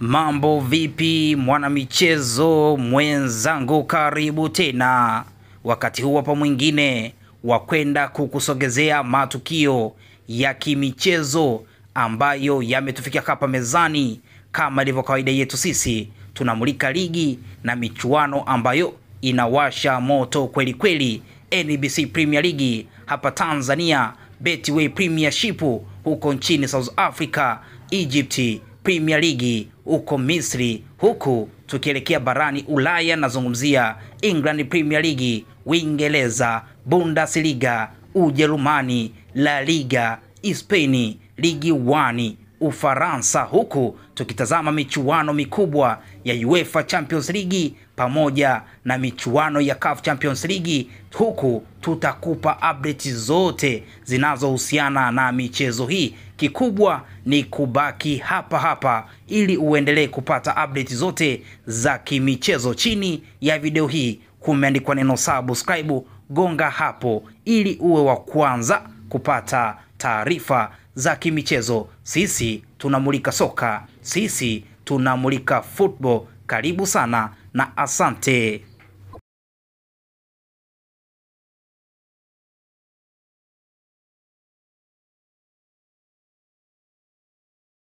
Mambo vipi mwanamichezo mwenzangu, karibu tena wakati huu hapa mwingine wa kwenda kukusogezea matukio ya kimichezo ambayo yametufikia hapa mezani. Kama ilivyo kawaida yetu, sisi tunamulika ligi na michuano ambayo inawasha moto kweli kweli. NBC Premier League hapa Tanzania, Betway Premiership huko nchini South Africa, Egypt Premier League huko Misri, huku tukielekea barani Ulaya nazungumzia England Premier League, Uingereza, Bundesliga, Ujerumani, La Liga, Spain, Ligue 1, Ufaransa, huku tukitazama michuano mikubwa ya UEFA Champions League pamoja na michuano ya CAF Champions League. Huku tutakupa update zote zinazohusiana na michezo hii. Kikubwa ni kubaki hapa hapa ili uendelee kupata update zote za kimichezo. Chini ya video hii kumeandikwa neno subscribe, gonga hapo ili uwe wa kwanza kupata taarifa za kimichezo. Sisi tunamulika soka, sisi tunamulika football. Karibu sana na asante.